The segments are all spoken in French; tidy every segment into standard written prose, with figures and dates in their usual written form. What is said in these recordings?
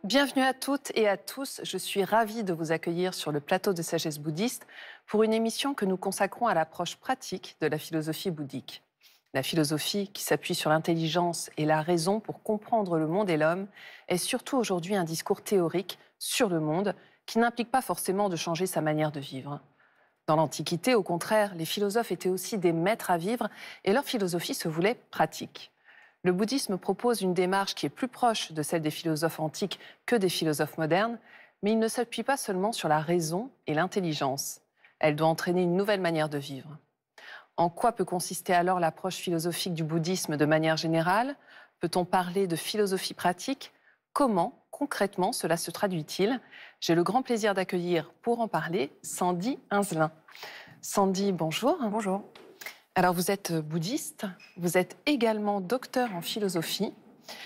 Bienvenue à toutes et à tous. Je suis ravie de vous accueillir sur le plateau de Sagesse bouddhiste pour une émission que nous consacrons à l'approche pratique de la philosophie bouddhique. La philosophie, qui s'appuie sur l'intelligence et la raison pour comprendre le monde et l'homme, est surtout aujourd'hui un discours théorique sur le monde qui n'implique pas forcément de changer sa manière de vivre. Dans l'Antiquité, au contraire, les philosophes étaient aussi des maîtres à vivre et leur philosophie se voulait pratique. Le bouddhisme propose une démarche qui est plus proche de celle des philosophes antiques que des philosophes modernes, mais il ne s'appuie pas seulement sur la raison et l'intelligence. Elle doit entraîner une nouvelle manière de vivre. En quoi peut consister alors l'approche philosophique du bouddhisme de manière générale? Peut-on parler de philosophie pratique? Comment, concrètement, cela se traduit-il? J'ai le grand plaisir d'accueillir, pour en parler, Sandy Hinzelin. Sandy, bonjour. Bonjour. Alors, vous êtes bouddhiste, vous êtes également docteur en philosophie,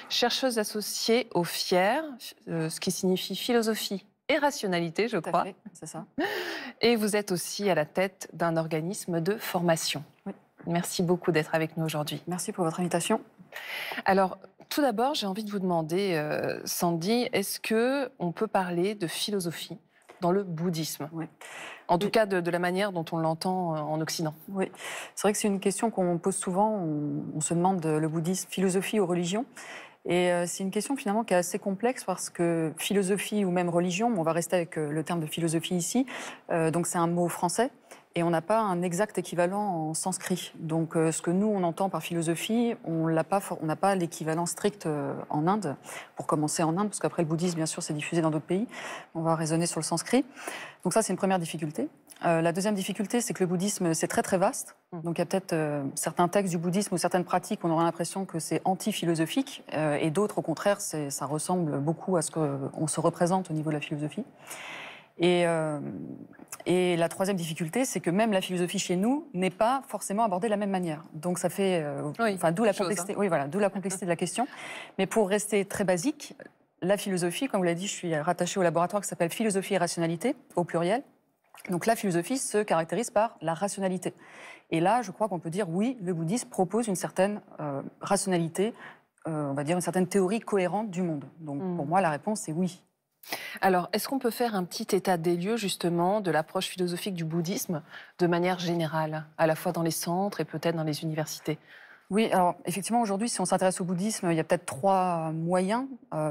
chercheuse associée au FIER, ce qui signifie philosophie et rationalité, je crois. C'est ça. Et vous êtes aussi à la tête d'un organisme de formation. Oui. Merci beaucoup d'être avec nous aujourd'hui. Merci pour votre invitation. Alors, tout d'abord, j'ai envie de vous demander, Sandy, est-ce qu'on peut parler de philosophie dans le bouddhisme? Oui. En tout cas, de la manière dont on l'entend en Occident. Oui, c'est vrai que c'est une question qu'on pose souvent. On se demande le bouddhisme, philosophie ou religion. Et c'est une question finalement qui est assez complexe parce que philosophie ou même religion, on va rester avec le terme de philosophie ici, donc c'est un mot français. Et on n'a pas un exact équivalent en sanskrit. Donc, ce que nous, on entend par philosophie, on n'a pas l'équivalent strict en Inde, pour commencer en Inde, parce qu'après, le bouddhisme, bien sûr, c'est diffusé dans d'autres pays. On va raisonner sur le sanskrit. Donc ça, c'est une première difficulté. La deuxième difficulté, c'est que le bouddhisme, c'est très, très vaste. Donc, il y a peut-être certains textes du bouddhisme ou certaines pratiques, on aura l'impression que c'est anti-philosophique, et d'autres, au contraire, ça ressemble beaucoup à ce qu'on se représente au niveau de la philosophie. Et la troisième difficulté, c'est que même la philosophie chez nous n'est pas forcément abordée de la même manière. Donc ça fait, d'où la complexité. Oui, voilà, d'où la complexité de la question. Mais pour rester très basique, la philosophie, comme vous l'avez dit, je suis rattachée au laboratoire qui s'appelle Philosophie et Rationalité, au pluriel. Donc la philosophie se caractérise par la rationalité. Et là, je crois qu'on peut dire oui, le bouddhisme propose une certaine rationalité, on va dire une certaine théorie cohérente du monde. Donc pour moi, la réponse est oui. Alors, est-ce qu'on peut faire un petit état des lieux, justement, de l'approche philosophique du bouddhisme de manière générale, à la fois dans les centres et peut-être dans les universités? Oui, alors effectivement, aujourd'hui, si on s'intéresse au bouddhisme, il y a peut-être trois moyens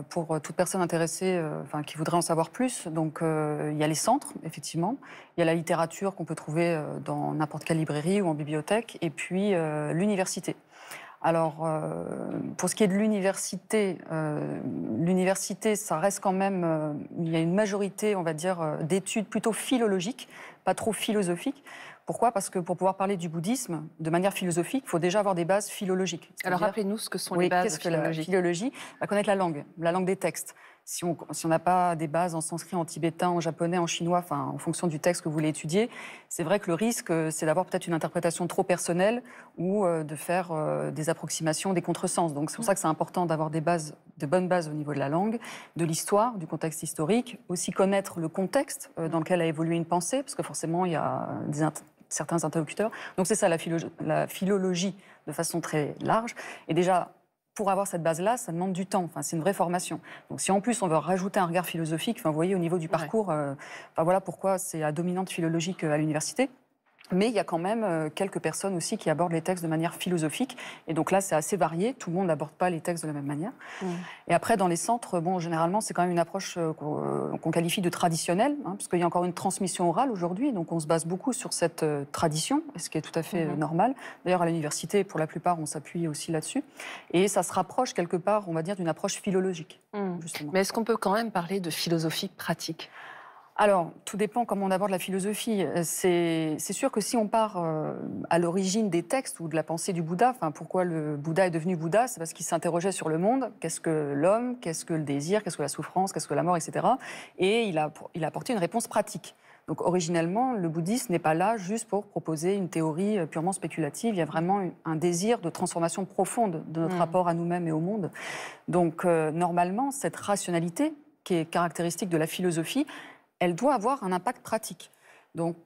pour toute personne intéressée, qui voudrait en savoir plus. Donc, il y a les centres, effectivement. Il y a la littérature qu'on peut trouver dans n'importe quelle librairie ou en bibliothèque. Et puis, l'université. Alors, pour ce qui est de l'université, ça reste quand même... il y a une majorité, on va dire, d'études plutôt philologiques, pas trop philosophiques. Pourquoi? Parce que pour pouvoir parler du bouddhisme de manière philosophique, il faut déjà avoir des bases philologiques. Alors, rappelez-nous ce que sont les bases philologiques. Qu'est-ce que la philologie? Connaître la langue des textes. Si on n'a pas des bases en sanskrit, en tibétain, en japonais, en chinois, en fonction du texte que vous voulez étudier, c'est vrai que le risque, c'est d'avoir peut-être une interprétation trop personnelle ou de faire des approximations, des contresens. Donc c'est pour ça que c'est important d'avoir de bonnes bases au niveau de la langue, de l'histoire, du contexte historique, aussi connaître le contexte dans lequel a évolué une pensée, parce que forcément, il y a certains interlocuteurs. Donc c'est ça la philologie de façon très large. Et déjà, pour avoir cette base-là, ça demande du temps. C'est une vraie formation. Donc, si en plus on veut rajouter un regard philosophique, vous voyez, au niveau du parcours, voilà pourquoi c'est à dominante philologique à l'université. Mais il y a quand même quelques personnes aussi qui abordent les textes de manière philosophique. Et donc là, c'est assez varié. Tout le monde n'aborde pas les textes de la même manière. Et après, dans les centres, généralement, c'est quand même une approche qu'on qualifie de traditionnelle, parce qu'il y a encore une transmission orale aujourd'hui. Donc on se base beaucoup sur cette tradition, ce qui est tout à fait normal. D'ailleurs, à l'université, pour la plupart, on s'appuie aussi là-dessus. Et ça se rapproche quelque part, on va dire, d'une approche philologique, justement. Mais est-ce qu'on peut quand même parler de philosophie pratique? Alors, tout dépend comment on aborde la philosophie. C'est sûr que si on part à l'origine des textes ou de la pensée du Bouddha, pourquoi le Bouddha est devenu Bouddha, c'est parce qu'il s'interrogeait sur le monde. Qu'est-ce que l'homme? Qu'est-ce que le désir? Qu'est-ce que la souffrance? Qu'est-ce que la mort? Etc. Et il a apporté une réponse pratique. Donc, originellement, le bouddhisme n'est pas là juste pour proposer une théorie purement spéculative. Il y a vraiment un désir de transformation profonde de notre rapport à nous-mêmes et au monde. Donc, normalement, cette rationalité, qui est caractéristique de la philosophie, elle doit avoir un impact pratique. Donc,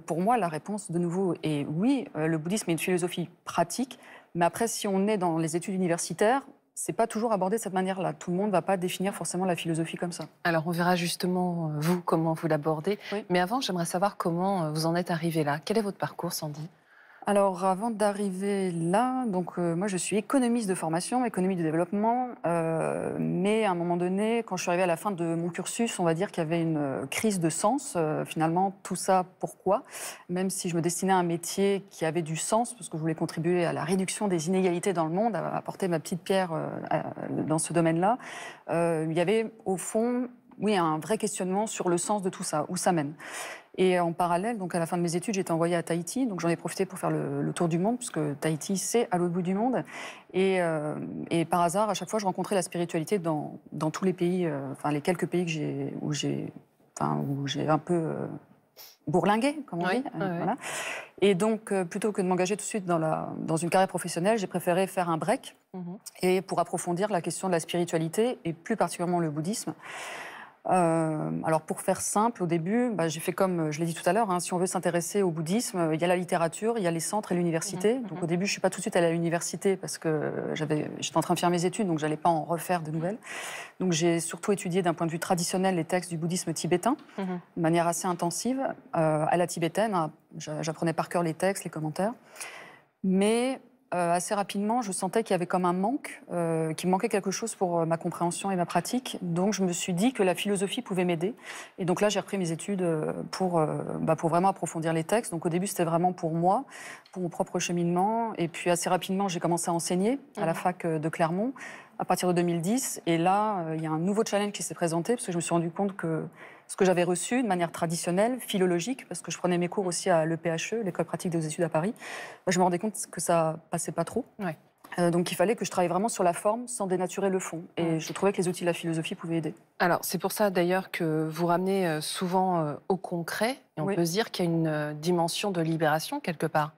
pour moi, la réponse, de nouveau, est oui, le bouddhisme est une philosophie pratique, mais après, si on est dans les études universitaires, c'est pas toujours abordé de cette manière-là. Tout le monde ne va pas définir forcément la philosophie comme ça. Alors, on verra justement, vous, comment vous l'abordez. Oui. Mais avant, j'aimerais savoir comment vous en êtes arrivé là. Quel est votre parcours, Sandy? Alors, avant d'arriver là, donc moi je suis économiste de formation, économie du développement, mais à un moment donné, quand je suis arrivée à la fin de mon cursus, on va dire qu'il y avait une crise de sens. Finalement, tout ça, pourquoi? Même si je me destinais à un métier qui avait du sens, parce que je voulais contribuer à la réduction des inégalités dans le monde, à apporter ma petite pierre dans ce domaine-là, il y avait au fond, oui, un vrai questionnement sur le sens de tout ça, où ça mène. Et en parallèle, donc à la fin de mes études, j'ai été envoyée à Tahiti. Donc j'en ai profité pour faire le tour du monde, puisque Tahiti, c'est à l'autre bout du monde. Et par hasard, à chaque fois, je rencontrais la spiritualité dans tous les pays, enfin les quelques pays où j'ai un peu bourlingué, comme on dit. Voilà. Et donc, plutôt que de m'engager tout de suite dans une carrière professionnelle, j'ai préféré faire un break et pour approfondir la question de la spiritualité et plus particulièrement le bouddhisme. Alors pour faire simple, au début, j'ai fait comme je l'ai dit tout à l'heure, si on veut s'intéresser au bouddhisme, il y a la littérature, il y a les centres et l'université. Donc au début, je ne suis pas tout de suite allée à l'université parce que j'étais en train de faire mes études, donc je n'allais pas en refaire de nouvelles. Donc j'ai surtout étudié d'un point de vue traditionnel les textes du bouddhisme tibétain, de manière assez intensive, à la tibétaine. J'apprenais par cœur les textes, les commentaires. Mais assez rapidement, je sentais qu'il y avait comme un manque, qu'il me manquait quelque chose pour ma compréhension et ma pratique. Donc, je me suis dit que la philosophie pouvait m'aider. Et donc là, j'ai repris mes études pour vraiment approfondir les textes. Donc, au début, c'était vraiment pour moi, pour mon propre cheminement. Et puis, assez rapidement, j'ai commencé à enseigner à la fac de Clermont à partir de 2010. Et là, il y a un nouveau challenge qui s'est présenté parce que je me suis rendu compte que ce que j'avais reçu de manière traditionnelle, philologique, parce que je prenais mes cours aussi à l'EPHE, l'École pratique des études à Paris, je me rendais compte que ça passait pas trop. Ouais. Donc il fallait que je travaille vraiment sur la forme sans dénaturer le fond. Et je trouvais que les outils de la philosophie pouvaient aider. Alors, c'est pour ça d'ailleurs que vous ramenez souvent au concret, et on peut se dire qu'il y a une dimension de libération quelque part.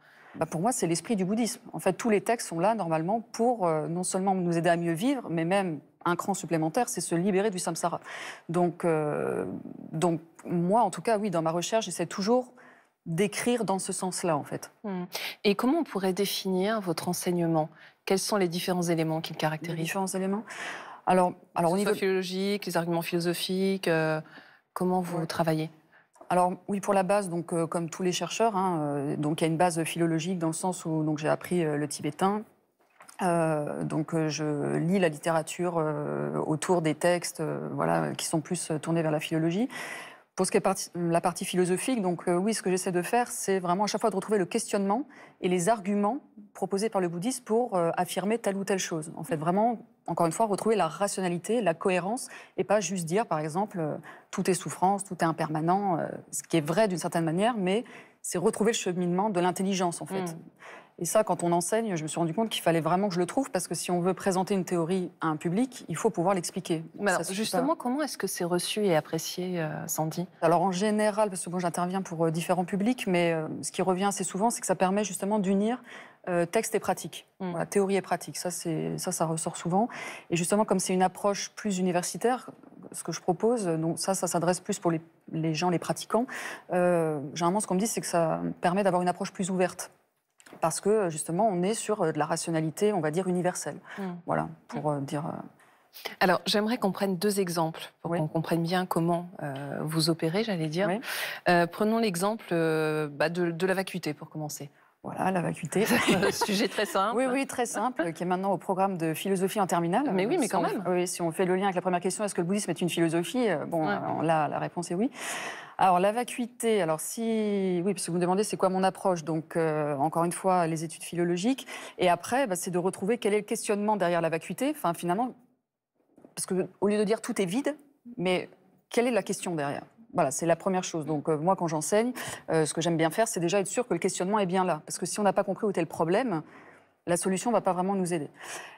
Pour moi, c'est l'esprit du bouddhisme. En fait, tous les textes sont là normalement pour non seulement nous aider à mieux vivre, mais même un cran supplémentaire, c'est se libérer du samsara. Donc moi, en tout cas, oui, dans ma recherche, j'essaie toujours d'écrire dans ce sens-là, en fait. Et comment on pourrait définir votre enseignement? Quels sont les différents éléments qui le caractérisent? Les différents éléments. Alors au niveau philologique, les arguments philosophiques, comment vous travaillez? Alors oui, pour la base, donc comme tous les chercheurs, donc il y a une base philologique dans le sens où donc j'ai appris le tibétain. Donc je lis la littérature autour des textes qui sont plus tournés vers la philologie. Pour ce qui est la partie philosophique, donc oui, ce que j'essaie de faire, c'est vraiment à chaque fois de retrouver le questionnement et les arguments proposés par le bouddhisme pour affirmer telle ou telle chose. En fait, vraiment, encore une fois, retrouver la rationalité, la cohérence, et pas juste dire, par exemple, tout est souffrance, tout est impermanent, ce qui est vrai d'une certaine manière, mais c'est retrouver le cheminement de l'intelligence, en fait. Et ça, quand on enseigne, je me suis rendu compte qu'il fallait vraiment que je le trouve, parce que si on veut présenter une théorie à un public, il faut pouvoir l'expliquer. Alors, justement, comment est-ce que c'est reçu et apprécié, Sandy? Alors en général, parce que bon, j'interviens pour différents publics, mais ce qui revient assez souvent, c'est que ça permet justement d'unir texte et pratique, voilà, théorie et pratique. Ça ressort souvent. Et justement, comme c'est une approche plus universitaire, ce que je propose, donc ça s'adresse plus pour les gens, les pratiquants. Généralement, ce qu'on me dit, c'est que ça permet d'avoir une approche plus ouverte. Parce que, justement, on est sur de la rationalité, on va dire, universelle. Voilà, pour dire... Alors, j'aimerais qu'on prenne deux exemples pour qu'on comprenne bien comment vous opérez, j'allais dire. Prenons l'exemple de la vacuité, pour commencer. Voilà, la vacuité. Sujet très simple. Oui, très simple, qui est maintenant au programme de philosophie en terminale. Mais oui, mais quand même. Oui, si on fait le lien avec la première question, est-ce que le bouddhisme est une philosophie? Là, la réponse est oui. Alors, la vacuité, oui, parce que vous me demandez c'est quoi mon approche. Donc, encore une fois, les études philologiques. Et après, c'est de retrouver quel est le questionnement derrière la vacuité. Enfin, finalement, parce qu'au lieu de dire tout est vide, mais quelle est la question derrière? Voilà, c'est la première chose. Donc moi, quand j'enseigne, ce que j'aime bien faire, c'est déjà être sûr que le questionnement est bien là. Parce que si on n'a pas compris où était le problème, la solution ne va pas vraiment nous aider.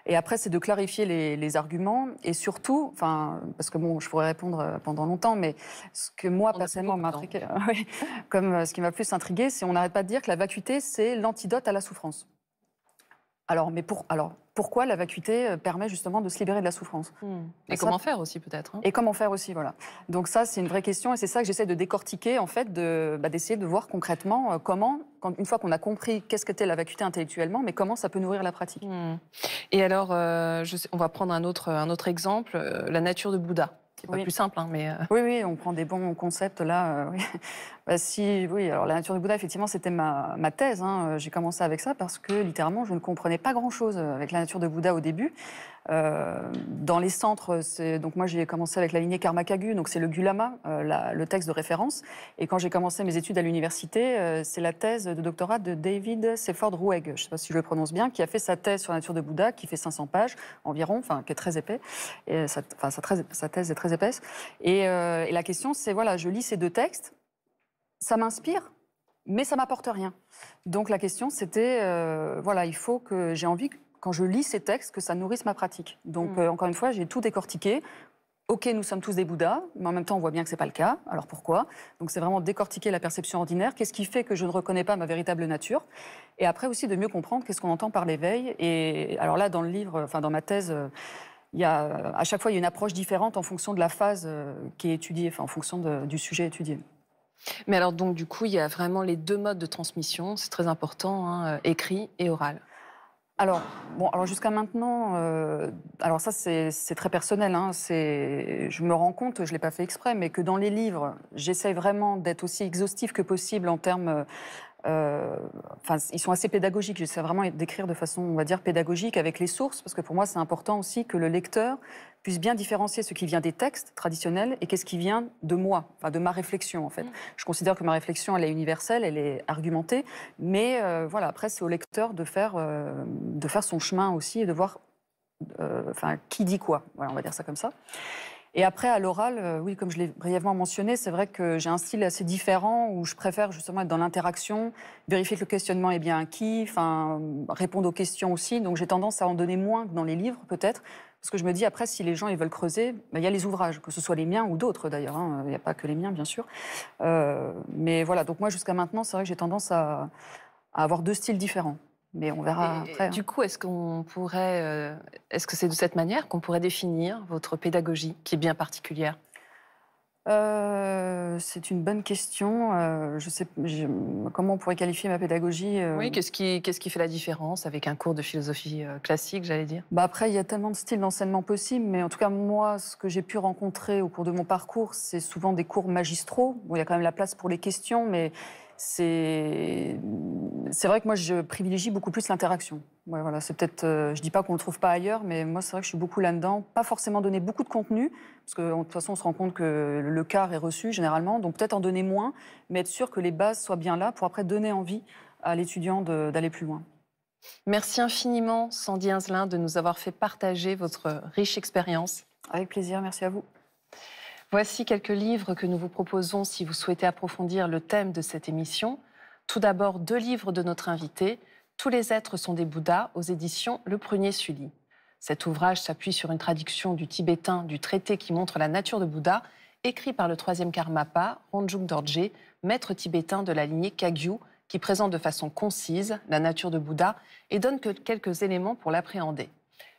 Et après, c'est de clarifier les arguments et surtout, parce que bon, je pourrais répondre pendant longtemps, mais ce que moi, personnellement, m'a intrigué, comme ce qui m'a plus intrigué, c'est on n'arrête pas de dire que la vacuité, c'est l'antidote à la souffrance. Alors, pourquoi la vacuité permet justement de se libérer de la souffrance? Et comment faire aussi, peut-être, hein. Et comment faire aussi, voilà. Donc ça, c'est une vraie question et c'est ça que j'essaie de décortiquer, en fait, d'essayer de voir concrètement comment, une fois qu'on a compris qu'est-ce qu'était la vacuité intellectuellement, mais comment ça peut nourrir la pratique. Et alors, on va prendre un autre exemple, la nature de Bouddha. C'est pas Oui. plus simple, hein, mais... Oui, on prend des bons concepts là. Oui. Oui, alors la nature du Bouddha, effectivement, c'était ma thèse. Hein. J'ai commencé avec ça parce que littéralement, je ne comprenais pas grand-chose avec la nature de Bouddha au début. Dans les centres, donc moi j'ai commencé avec la lignée Karmakagu, donc c'est le Gulama, le texte de référence. Et quand j'ai commencé mes études à l'université, c'est la thèse de doctorat de David Seyford Roueg, je ne sais pas si je le prononce bien, qui a fait sa thèse sur la nature de Bouddha, qui fait 500 pages environ, enfin qui est très épais. Et sa thèse est très épaisse. Et la question, c'est voilà, je lis ces deux textes, ça m'inspire, mais ça m'apporte rien. Donc la question, c'était voilà, il faut que j'ai envie, quand je lis ces textes, que ça nourrisse ma pratique. Donc encore une fois, j'ai tout décortiqué. Ok, nous sommes tous des Bouddhas, mais en même temps, on voit bien que ce n'est pas le cas. Alors pourquoi? Donc c'est vraiment décortiquer la perception ordinaire. Qu'est-ce qui fait que je ne reconnais pas ma véritable nature? Et après aussi de mieux comprendre qu'est-ce qu'on entend par l'éveil. Et alors là, dans le livre, enfin dans ma thèse, à chaque fois, il y a une approche différente en fonction de la phase qui est étudiée, enfin en fonction du sujet étudié. Mais alors donc du coup, il y a vraiment les deux modes de transmission, c'est très important, hein, écrit et oral. Alors jusqu'à maintenant, alors ça c'est très personnel, hein, je me rends compte, je ne l'ai pas fait exprès, mais que dans les livres, j'essaye vraiment d'être aussi exhaustif que possible en termes... Enfin, ils sont assez pédagogiques, j'essaie vraiment d'écrire de façon, on va dire, pédagogique avec les sources, parce que pour moi c'est important aussi que le lecteur puisse bien différencier ce qui vient des textes traditionnels et qu'est-ce qui vient de moi, enfin de ma réflexion en fait. Je considère que ma réflexion elle est universelle, elle est argumentée, mais voilà, après c'est au lecteur de faire son chemin aussi et de voir enfin, qui dit quoi, voilà, on va dire ça comme ça. Et après, à l'oral, oui, comme je l'ai brièvement mentionné, c'est vrai que j'ai un style assez différent où je préfère justement être dans l'interaction, vérifier que le questionnement est bien acquis, enfin, répondre aux questions aussi. Donc j'ai tendance à en donner moins que dans les livres, peut-être, parce que je me dis, après, si les gens ils veulent creuser, ben, il y a les ouvrages, que ce soit les miens ou d'autres d'ailleurs. Hein. Il n'y a pas que les miens, bien sûr. Mais voilà, donc moi, jusqu'à maintenant, c'est vrai que j'ai tendance à avoir deux styles différents. Mais on verra après. Du coup, est-ce que c'est de cette manière qu'on pourrait définir votre pédagogie, qui est bien particulière? C'est une bonne question. Comment on pourrait qualifier ma pédagogie? Oui, qu'est-ce qui fait la différence avec un cours de philosophie classique, j'allais dire? Bah après, il y a tellement de styles d'enseignement possibles, mais en tout cas, moi, ce que j'ai pu rencontrer au cours de mon parcours, c'est souvent des cours magistraux. Bon, il y a quand même la place pour les questions, mais c'est vrai que moi, je privilégie beaucoup plus l'interaction. Ouais, voilà, c'est peut-être, je dis pas qu'on ne le trouve pas ailleurs, mais moi, c'est vrai que je suis beaucoup là-dedans. Pas forcément donner beaucoup de contenu, parce que de toute façon, on se rend compte que le quart est reçu généralement, donc peut-être en donner moins, mais être sûr que les bases soient bien là pour après donner envie à l'étudiant d'aller plus loin. Merci infiniment, Sandy Hinzelin, de nous avoir fait partager votre riche expérience. Avec plaisir, merci à vous. Voici quelques livres que nous vous proposons si vous souhaitez approfondir le thème de cette émission. Tout d'abord, 2 livres de notre invité, Tous les êtres sont des Bouddhas, aux éditions Le Prunier Sully. Cet ouvrage s'appuie sur une traduction du tibétain du traité qui montre la nature de Bouddha, écrit par le 3e Karmapa, Rongjung Dorje, maître tibétain de la lignée Kagyu, qui présente de façon concise la nature de Bouddha et donne que quelques éléments pour l'appréhender.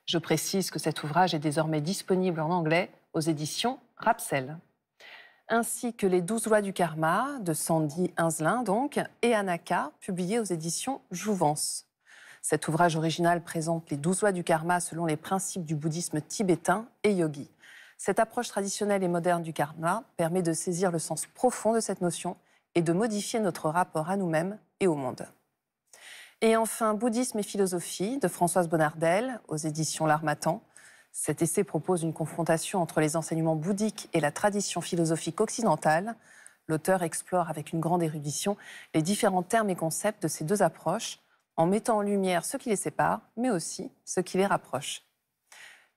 Je précise que cet ouvrage est désormais disponible en anglais aux éditions Rapsel. Ainsi que les 12 lois du karma de Sandy Hinzelin, donc, et Anaka, publié aux éditions Jouvence. Cet ouvrage original présente les 12 lois du karma selon les principes du bouddhisme tibétain et yogi. Cette approche traditionnelle et moderne du karma permet de saisir le sens profond de cette notion et de modifier notre rapport à nous-mêmes et au monde. Et enfin, Bouddhisme et philosophie de Françoise Bonnardel, aux éditions L'Harmattan. Cet essai propose une confrontation entre les enseignements bouddhiques et la tradition philosophique occidentale. L'auteur explore avec une grande érudition les différents termes et concepts de ces deux approches, en mettant en lumière ce qui les sépare, mais aussi ce qui les rapproche.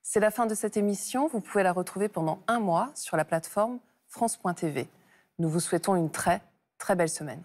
C'est la fin de cette émission. Vous pouvez la retrouver pendant 1 mois sur la plateforme France.tv. Nous vous souhaitons une très, très belle semaine.